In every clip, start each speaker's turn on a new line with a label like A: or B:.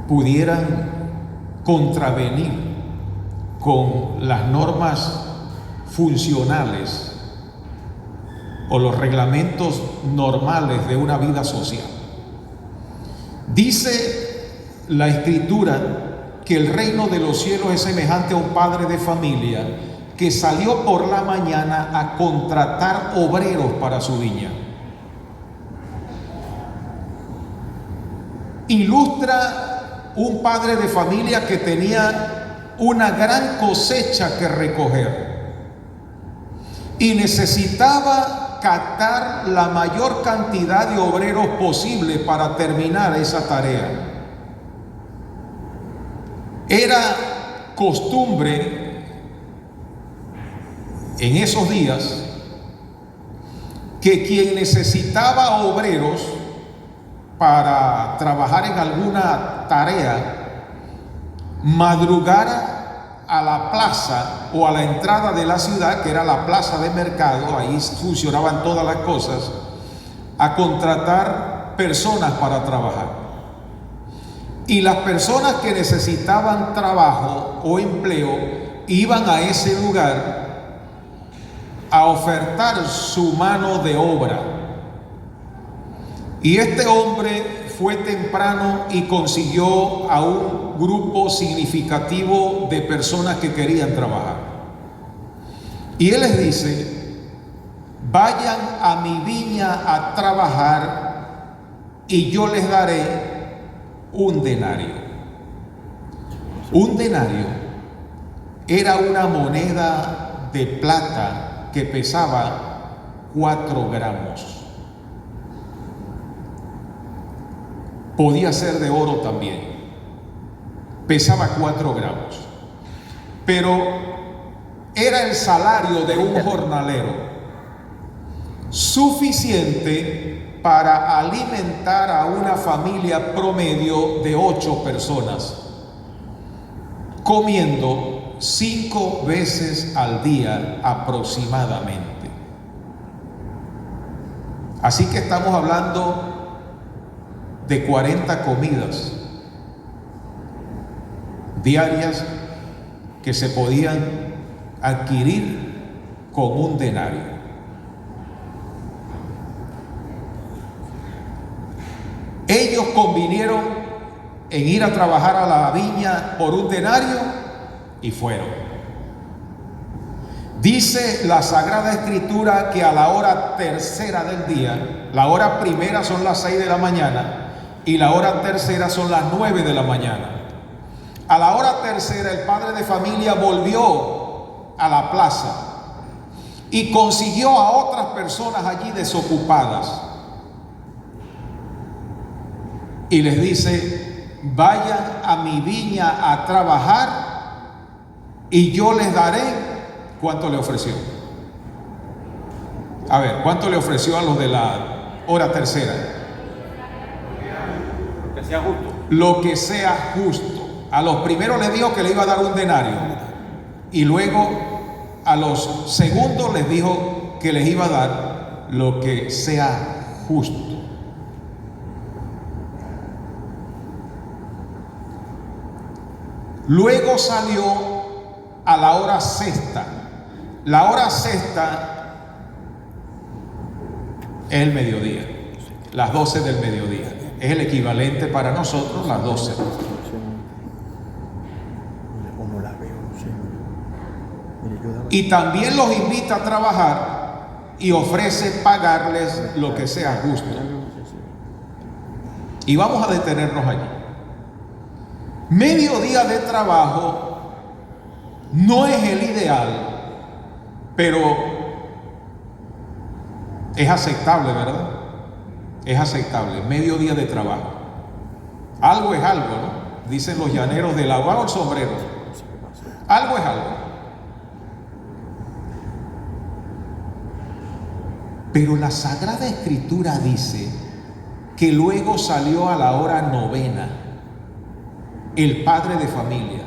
A: pudieran contravenir con las normas funcionales o los reglamentos normales de una vida social. Dice la Escritura que el reino de los cielos es semejante a un padre de familia que salió por la mañana a contratar obreros para su viña. Ilustra un padre de familia que tenía una gran cosecha que recoger y necesitaba captar la mayor cantidad de obreros posible para terminar esa tarea. Era costumbre en esos días que quien necesitaba obreros para trabajar en alguna tarea madrugara a la plaza o a la entrada de la ciudad, que era la plaza de mercado, ahí funcionaban todas las cosas, a contratar personas para trabajar. Y las personas que necesitaban trabajo o empleo iban a ese lugar a ofertar su mano de obra. Y este hombre fue temprano y consiguió a un grupo significativo de personas que querían trabajar. Y él les dice: vayan a mi viña a trabajar y yo les daré un denario. Un denario era una moneda de plata que pesaba 4 gramos. Podía ser de oro también. Pesaba 4 gramos. Pero era el salario de un jornalero, suficiente para alimentar a una familia promedio de 8 personas, comiendo 5 veces al día aproximadamente. Así que estamos hablando de 40 comidas diarias que se podían adquirir con un denario. Ellos convinieron en ir a trabajar a la viña por un denario y fueron. Dice la Sagrada Escritura que a la hora tercera del día, la hora primera son las 6 de la mañana y la hora tercera son las 9 de la mañana. A la hora tercera el padre de familia volvió a la plaza y consiguió a otras personas allí desocupadas. Y les dice: vayan a mi viña a trabajar y yo les daré. ¿Cuánto le ofreció? A ver, ¿cuánto le ofreció a los de la hora tercera?
B: Lo que sea justo.
A: Lo que sea justo. A los primeros les dijo que le iba a dar un denario. Y luego a los segundos les dijo que les iba a dar lo que sea justo. Luego salió a la hora sexta. La hora sexta es el mediodía, las 12 del mediodía. Es el equivalente para nosotros las 12. Y también los invita a trabajar y ofrece pagarles lo que sea justo. Y vamos a detenernos allí. Mediodía de trabajo no es el ideal, pero es aceptable, ¿verdad? Es aceptable, mediodía de trabajo. Algo es algo, ¿no? Dicen los llaneros del agua o el sombrero. Algo es algo. Pero la Sagrada Escritura dice que luego salió a la hora novena el padre de familia,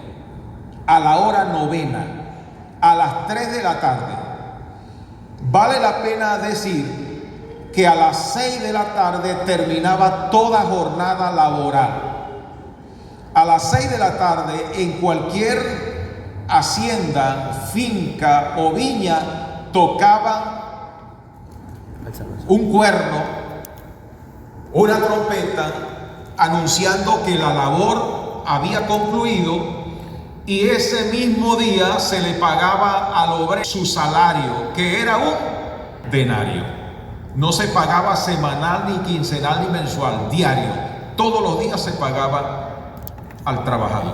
A: a la hora novena, a las 3 de la tarde. Vale la pena decir que a las 6 de la tarde terminaba toda jornada laboral. a las 6 de la tarde, en cualquier hacienda, finca o viña, tocaban un cuerno, una trompeta, anunciando que la labor había concluido, y ese mismo día se le pagaba al obrero su salario, que era un denario. No se pagaba semanal, ni quincenal, ni mensual, diario. Todos los días se pagaba al trabajador.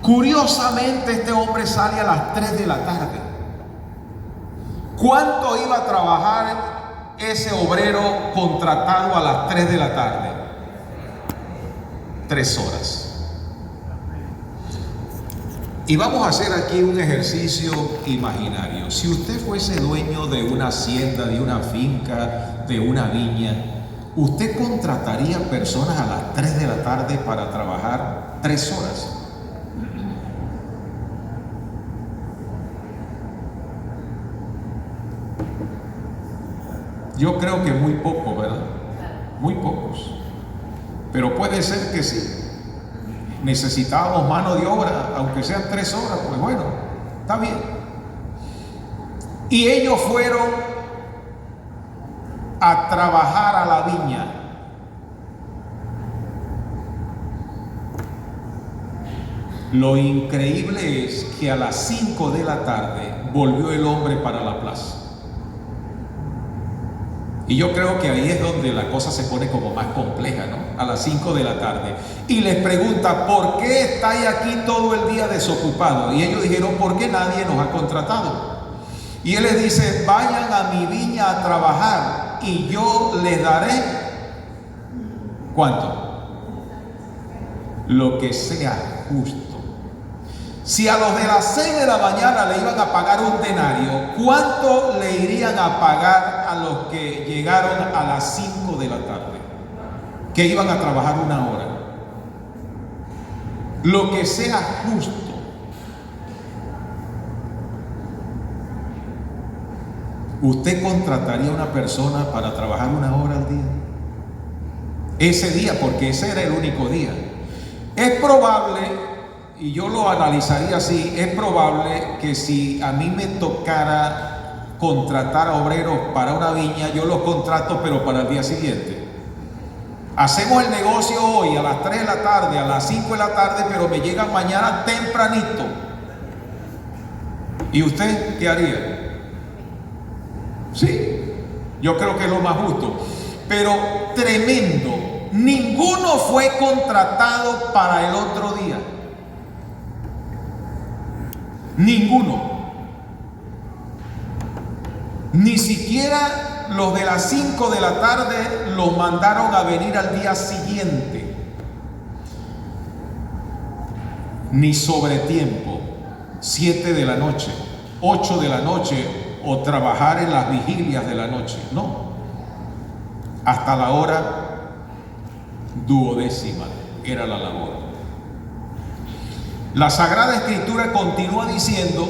A: Curiosamente, este hombre sale a las 3 de la tarde. ¿Cuánto iba a trabajar ese obrero contratado a las 3 de la tarde? 3 horas. Y vamos a hacer aquí un ejercicio imaginario. Si usted fuese dueño de una hacienda, de una finca, de una viña, ¿usted contrataría personas a las 3 de la tarde para trabajar 3 horas? Yo creo que muy poco, ¿verdad? Muy pocos. Pero puede ser que sí. Necesitábamos mano de obra, aunque sean 3 horas, pues bueno, está bien. Y ellos fueron a trabajar a la viña. Lo increíble es que a las 5 de la tarde volvió el hombre para la plaza. Y yo creo que ahí es donde la cosa se pone como más compleja, ¿no? A las 5 de la tarde. Y les pregunta, ¿por qué estáis aquí todo el día desocupados? Y ellos dijeron, ¿por qué nadie nos ha contratado? Y él les dice, vayan a mi viña a trabajar y yo les daré, ¿cuánto? Lo que sea justo. Si a los de las 6 de la mañana le iban a pagar un denario, ¿cuánto le irían a pagar a los que llegaron a las 5 de la tarde? Que iban a trabajar 1 hora. Lo que sea justo. ¿Usted contrataría a una persona para trabajar 1 hora al día? Ese día, porque ese era el único día. Es probable, y yo lo analizaría así, es probable que si a mí me tocara contratar a obreros para una viña, yo los contrato pero para el día siguiente. Hacemos el negocio hoy a las 3 de la tarde, a las 5 de la tarde, pero me llegan mañana tempranito. ¿Y usted qué haría? Sí, yo creo que es lo más justo. Pero tremendo, ninguno fue contratado para el otro día. Ninguno. Ni siquiera los de las 5 de la tarde los mandaron a venir al día siguiente. Ni sobre tiempo, 7 de la noche, 8 de la noche o trabajar en las vigilias de la noche. No. Hasta la hora 12ª era la labor. La Sagrada Escritura continúa diciendo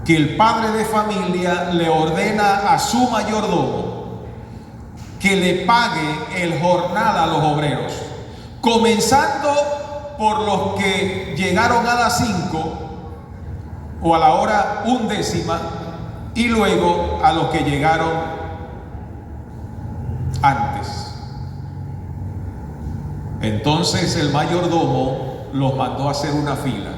A: que el padre de familia le ordena a su mayordomo que le pague el jornal a los obreros, comenzando por los que llegaron a las 5 o a la hora 11ª y luego a los que llegaron antes. Entonces el mayordomo los mandó a hacer una fila.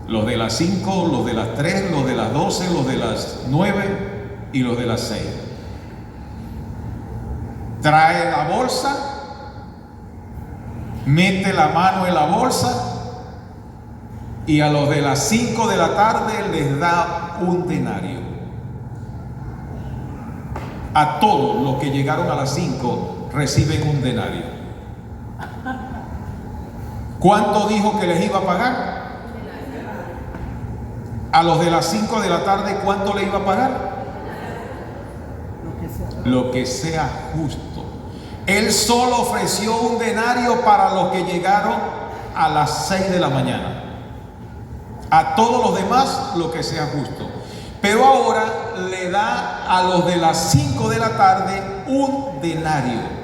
A: Los de las 5, los de las 3, los de las 12, los de las 9 y los de las 6. Trae la bolsa, mete la mano en la bolsa y a los de las 5 de la tarde les da un denario. A todos los que llegaron a las 5 reciben un denario. ¿Cuánto dijo que les iba a pagar? A los de las 5 de la tarde, ¿cuánto le iba a pagar? Lo que sea justo. Él solo ofreció un denario para los que llegaron a las 6 de la mañana. A todos los demás, lo que sea justo. Pero ahora le da a los de las 5 de la tarde un denario.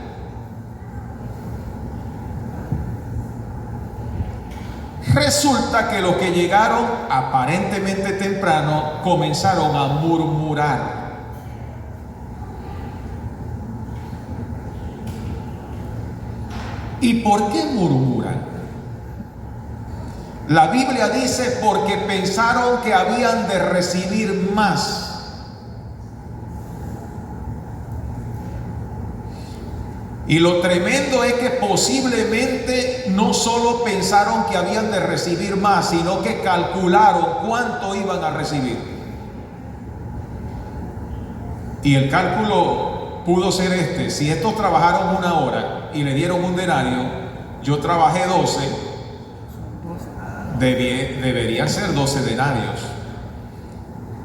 A: Resulta que los que llegaron aparentemente temprano comenzaron a murmurar. ¿Y por qué murmuran? La Biblia dice porque pensaron que habían de recibir más. Y lo tremendo es que posiblemente no solo pensaron que habían de recibir más, sino que calcularon cuánto iban a recibir. Y el cálculo pudo ser este: si estos trabajaron 1 hora y le dieron un denario, yo trabajé 12, deberían ser 12 denarios.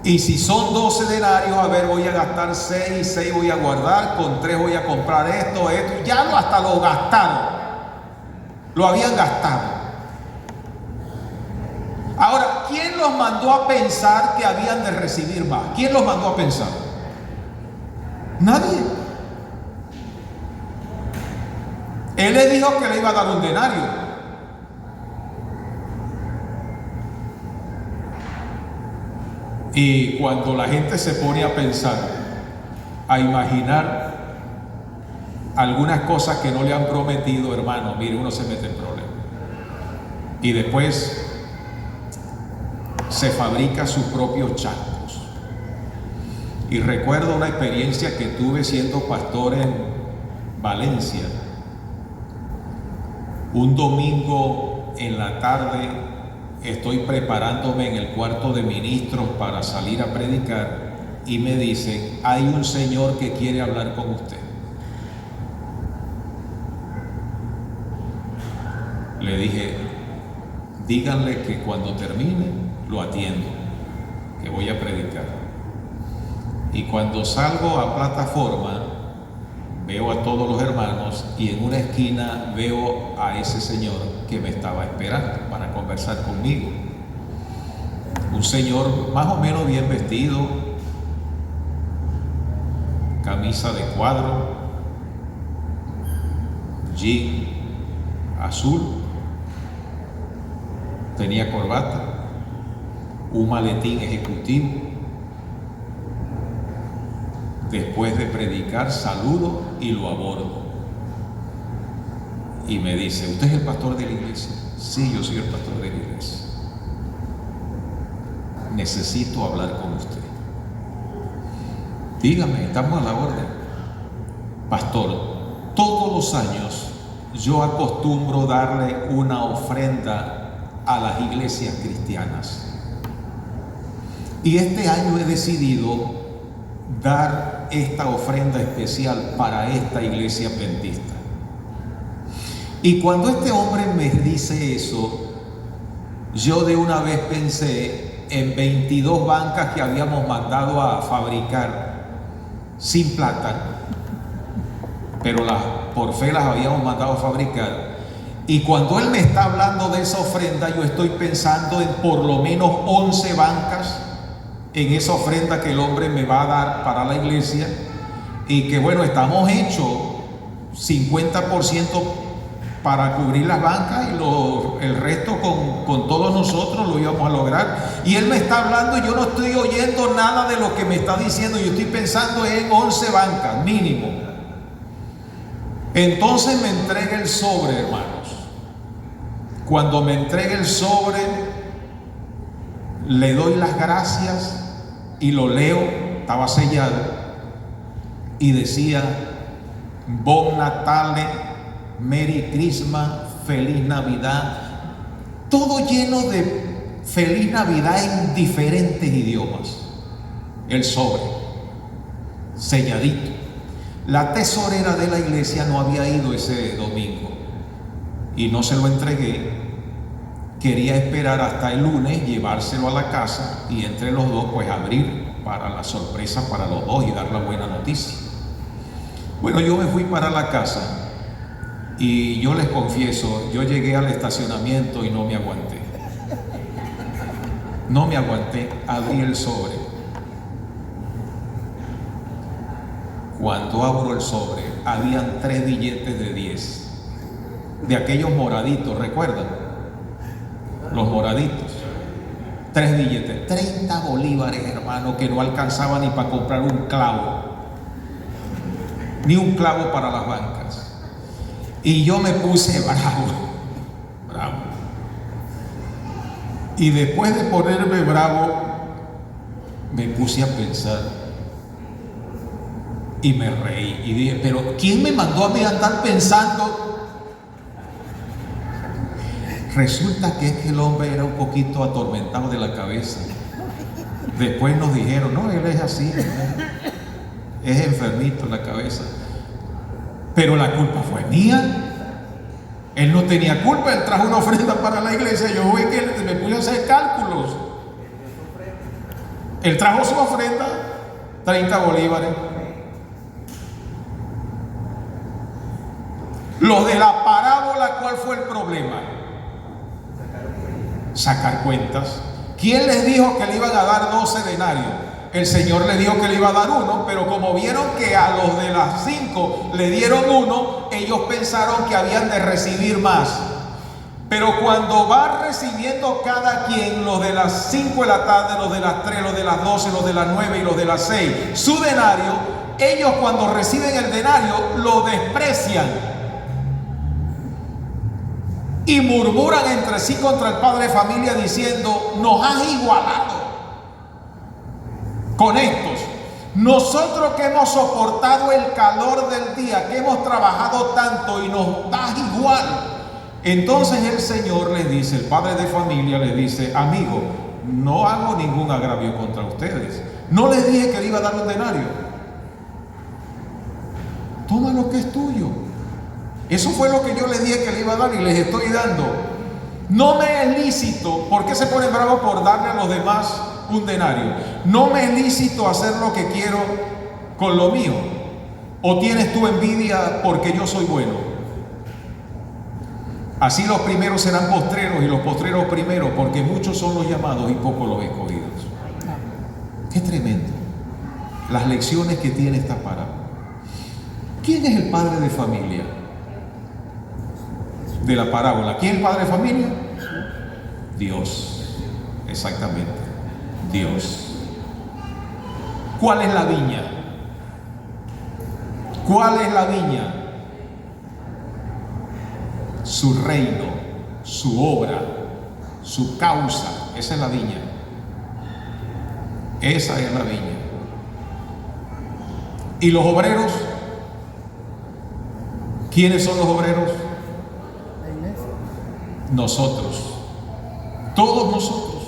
A: Y si son 12 denarios, a ver, voy a gastar 6, 6 voy a guardar, con 3 voy a comprar esto, ya hasta lo gastaron, lo habían gastado. Ahora, ¿quién los mandó a pensar que habían de recibir más? ¿Quién los mandó a pensar? Nadie. Él les dijo que le iba a dar un denario. Y cuando la gente se pone a pensar, a imaginar algunas cosas que no le han prometido, hermano, mire, uno se mete en problemas. Y después se fabrica sus propios chancos. Y recuerdo una experiencia que tuve siendo pastor en Valencia. Un domingo en la tarde estoy preparándome en el cuarto de ministros para salir a predicar y me dicen: hay un señor que quiere hablar con usted. Le dije: díganle que cuando termine lo atiendo, que voy a predicar. Y cuando salgo a plataforma veo a todos los hermanos y en una esquina veo a ese señor que me estaba esperando para conversar conmigo. Un señor más o menos bien vestido, camisa de cuadro, jean azul, tenía corbata, un maletín ejecutivo. Después de predicar, saludo y lo abordo. Y me dice: ¿usted es el pastor de la iglesia? Sí, yo soy el pastor de la iglesia. Necesito hablar con usted. Dígame, estamos a la orden. Pastor, todos los años yo acostumbro darle una ofrenda a las iglesias cristianas. Y este año he decidido dar esta ofrenda especial para esta iglesia adventista. Y cuando este hombre me dice eso, yo de una vez pensé en 22 bancas que habíamos mandado a fabricar sin plata, pero por fe las habíamos mandado a fabricar. Y cuando él me está hablando de esa ofrenda, yo estoy pensando en por lo menos 11 bancas en esa ofrenda que el hombre me va a dar para la iglesia, y que bueno, estamos hechos 50% para cubrir las bancas y el resto con todos nosotros lo íbamos a lograr. Y él me está hablando y yo no estoy oyendo nada de lo que me está diciendo. Yo estoy pensando en 11 bancas mínimo. Entonces me entrega el sobre, hermanos. Cuando me entrega el sobre, le doy las gracias y lo leo, estaba sellado y decía: Bon Natale, Merry Christmas, Feliz Navidad, todo lleno de Feliz Navidad en diferentes idiomas. El sobre, selladito. La tesorera de la iglesia no había ido ese domingo y no se lo entregué. Quería esperar hasta el lunes, llevárselo a la casa y entre los dos pues abrir para la sorpresa para los dos y dar la buena noticia. Bueno, yo me fui para la casa y yo les confieso, yo llegué al estacionamiento y no me aguanté. No me aguanté, abrí el sobre. Cuando abro el sobre, habían 3 billetes de 10, de aquellos moraditos, ¿recuerdan? los moraditos. 3 billetes, 30 bolívares, hermano, que no alcanzaba ni para comprar un clavo, ni un clavo para las bancas. Y yo me puse bravo. Y después de ponerme bravo, me puse a pensar y me reí y dije, pero ¿quién me mandó a mí a andar pensando? Resulta que es que el hombre era un poquito atormentado de la cabeza. Después nos dijeron, no, él es así, es enfermito en la cabeza. Pero la culpa fue mía. Él no tenía culpa, él trajo una ofrenda para la iglesia. Yo voy que me puse a hacer cálculos. Él trajo su ofrenda, 30 bolívares. Los de la parábola, ¿cuál fue el problema? Sacar cuentas. ¿Quién les dijo que le iban a dar 12 denarios? El Señor le dijo que le iba a dar 1, pero como vieron que a los de las 5 le dieron 1, ellos pensaron que habían de recibir más. Pero cuando va recibiendo cada quien, los de las 5 de la tarde, los de las 3, los de las 12, los de las 9 y los de las 6, su denario, ellos cuando reciben el denario lo desprecian y murmuran entre sí contra el padre de familia diciendo, nos has igualado con estos. Nosotros que hemos soportado el calor del día, que hemos trabajado tanto y nos das igual. Entonces el Señor les dice, el padre de familia les dice, amigo, no hago ningún agravio contra ustedes. No les dije que le iba a dar un denario. Toma lo que es tuyo. Eso fue lo que yo les dije que le iba a dar y les estoy dando. No me es lícito. ¿Por qué se ponen bravos por darle a los demás un denario? No me es lícito hacer lo que quiero con lo mío. ¿O tienes tu envidia porque yo soy bueno? Así los primeros serán postreros y los postreros primeros, porque muchos son los llamados y pocos los escogidos. Qué tremendo las lecciones que tiene esta parábola. ¿Quién es el padre de familia de la parábola? ¿Quién es el padre de familia? Dios, exactamente, Dios. ¿Cuál es la viña? ¿Cuál es la viña? Su reino, su obra, su causa. Esa es la viña. Esa es la viña. ¿Y los obreros? ¿Quiénes son los obreros? Nosotros. Todos nosotros.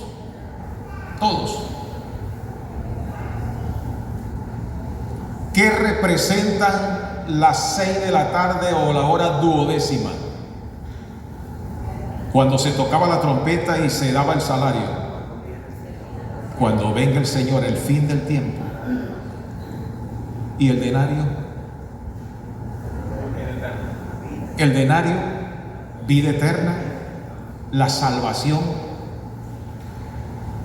A: Todos. ¿Qué representan las 6 de la tarde o la hora duodécima? Cuando se tocaba la trompeta y se daba el salario. Cuando venga el Señor, el fin del tiempo. ¿Y el denario? El denario, vida eterna, la salvación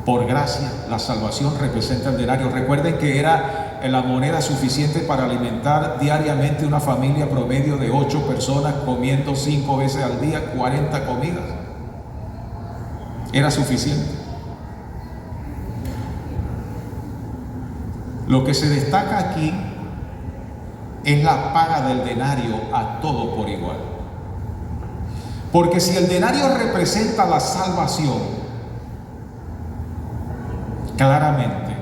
A: por gracia. La salvación representa el denario. Recuerden que era la moneda suficiente para alimentar diariamente una familia promedio de 8 personas, comiendo 5 veces al día, 40 comidas. Era suficiente. Lo que se destaca aquí es la paga del denario a todo por igual. Porque si el denario representa la salvación, claramente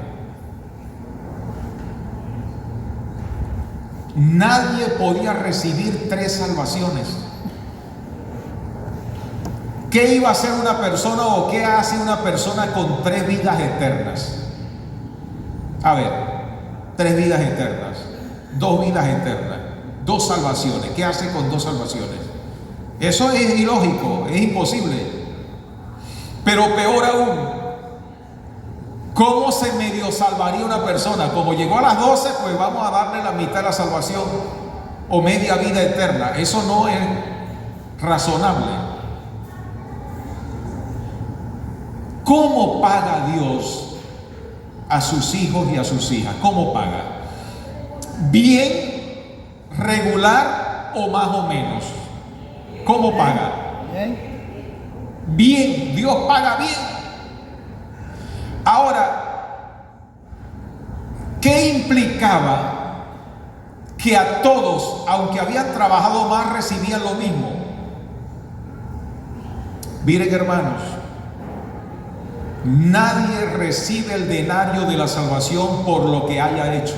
A: nadie podía recibir 3 salvaciones. ¿Qué iba a hacer una persona o qué hace una persona con 3 vidas eternas? A ver, 3 vidas eternas, 2 vidas eternas, 2 salvaciones. ¿Qué hace con 2 salvaciones? Eso es ilógico, es imposible. Pero peor aún, ¿cómo se medio salvaría una persona? Como llegó a las 12, pues vamos a darle la mitad de la salvación o media vida eterna. Eso no es razonable. ¿Cómo paga Dios a sus hijos y a sus hijas? ¿Cómo paga? ¿Bien, regular o más o menos? ¿Cómo paga? Bien, Dios paga bien. Ahora, ¿qué implicaba que a todos, aunque habían trabajado más, recibían lo mismo? Miren, hermanos, nadie recibe el denario de la salvación por lo que haya hecho.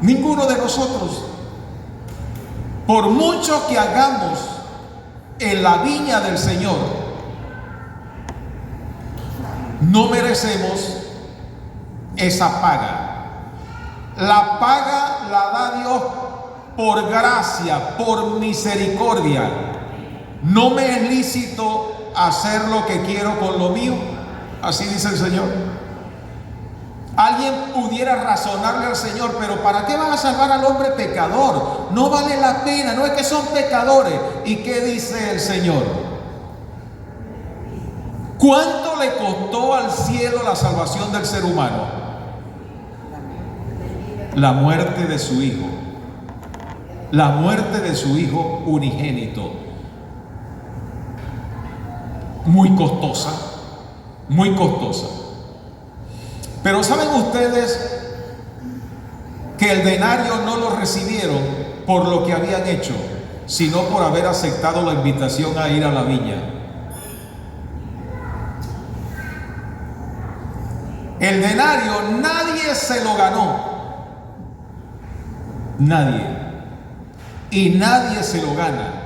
A: Ninguno de nosotros. Por mucho que hagamos en la viña del Señor, no merecemos esa paga. La paga la da Dios por gracia, por misericordia. No me es lícito hacer lo que quiero con lo mío, así dice el Señor. Alguien pudiera razonarle al Señor, pero ¿para qué vas a salvar al hombre pecador? No vale la pena, no es que son pecadores. ¿Y qué dice el Señor? ¿Cuánto le costó al cielo la salvación del ser humano? La muerte de su Hijo. La muerte de su Hijo unigénito. Muy costosa, muy costosa. Pero ¿saben ustedes que el denario no lo recibieron por lo que habían hecho, sino por haber aceptado la invitación a ir a la viña? El denario nadie se lo ganó. Nadie. Y nadie se lo gana.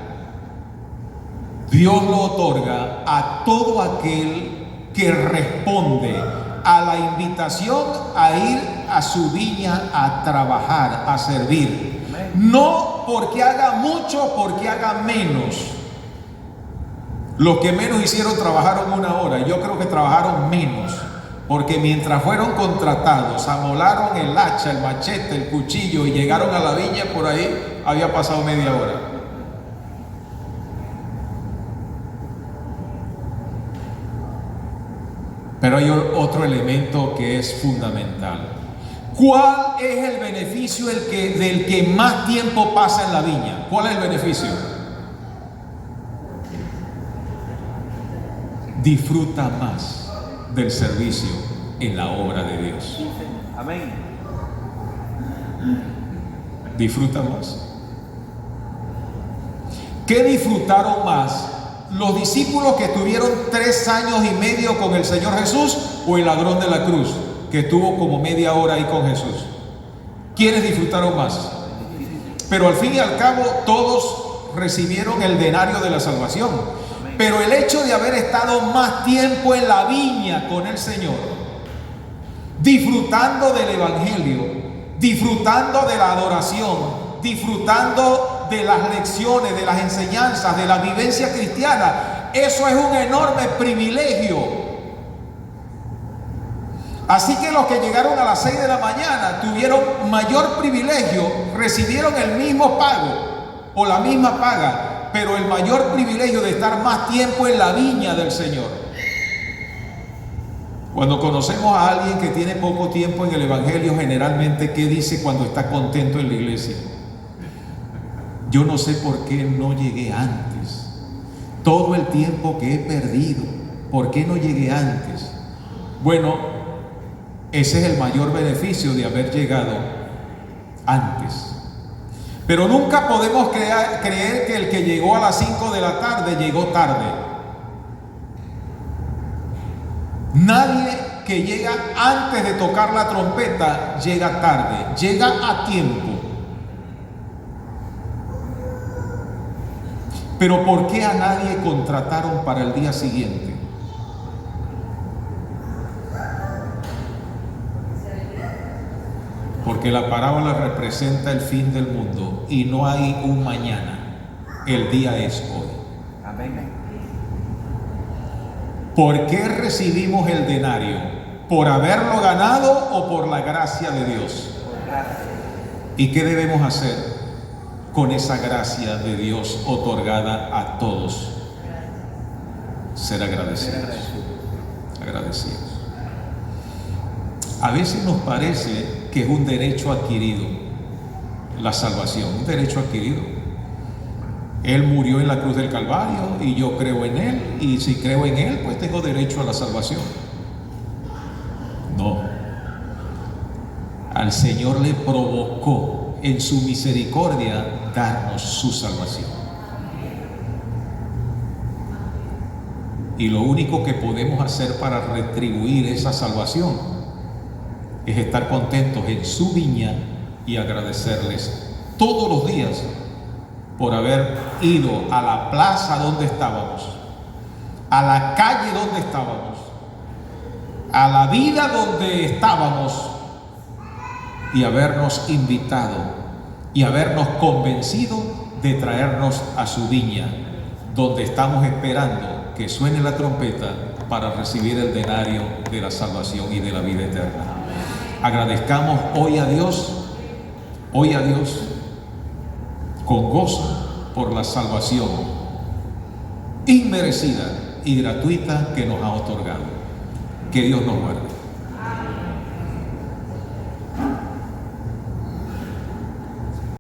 A: Dios lo otorga a todo aquel que responde a la invitación a ir a su viña a trabajar, a servir. No porque haga mucho, porque haga menos. Los que menos hicieron trabajaron 1 hora. Yo creo que trabajaron menos, porque mientras fueron contratados, amolaron el hacha, el machete, el cuchillo y llegaron a la viña, por ahí había pasado media hora. Pero hay otro elemento que es fundamental. ¿Cuál es el beneficio del que más tiempo pasa en la viña? ¿Cuál es el beneficio? Disfruta más del servicio en la obra de Dios.
B: Amén.
A: Disfruta más. ¿Qué disfrutaron más? ¿Los discípulos que estuvieron 3 años y medio con el Señor Jesús o el ladrón de la cruz que estuvo como media hora ahí con Jesús? ¿Quiénes disfrutaron más? Pero al fin y al cabo todos recibieron el denario de la salvación. Pero el hecho de haber estado más tiempo en la viña con el Señor, disfrutando del Evangelio, disfrutando de la adoración, disfrutando de las lecciones, de las enseñanzas, de la vivencia cristiana, eso es un enorme privilegio. Así que los que llegaron a las 6 de la mañana tuvieron mayor privilegio, recibieron el mismo pago o la misma paga, pero el mayor privilegio de estar más tiempo en la viña del Señor. Cuando conocemos a alguien que tiene poco tiempo en el Evangelio, generalmente, ¿qué dice cuando está contento en la iglesia? Yo no sé por qué no llegué antes. Todo el tiempo que he perdido, ¿por qué no llegué antes? Bueno, ese es el mayor beneficio de haber llegado antes. Pero nunca podemos creer que el que llegó a las 5 de la tarde llegó tarde. Nadie que llega antes de tocar la trompeta llega tarde, llega a tiempo. Pero ¿por qué a nadie contrataron para el día siguiente? Porque la parábola representa el fin del mundo y no hay un mañana. El día es hoy.
B: Amén.
A: ¿Por qué recibimos el denario? ¿Por haberlo ganado o por la gracia de Dios? ¿Y qué debemos hacer con esa gracia de Dios otorgada a todos? Ser agradecidos. Agradecidos. A veces nos parece que es un derecho adquirido la salvación, un derecho adquirido. Él murió en la cruz del Calvario y yo creo en Él, y si creo en Él, pues tengo derecho a la salvación. No. Al Señor le provocó en su misericordia darnos su salvación. Y lo único que podemos hacer para retribuir esa salvación es estar contentos en su viña y agradecerles todos los días por haber ido a la plaza donde estábamos, a la calle donde estábamos, a la vida donde estábamos, y habernos invitado y habernos convencido de traernos a su viña, donde estamos esperando que suene la trompeta para recibir el denario de la salvación y de la vida eterna. Agradezcamos hoy a Dios, con gozo por la salvación inmerecida y gratuita que nos ha otorgado. Que Dios nos guarde.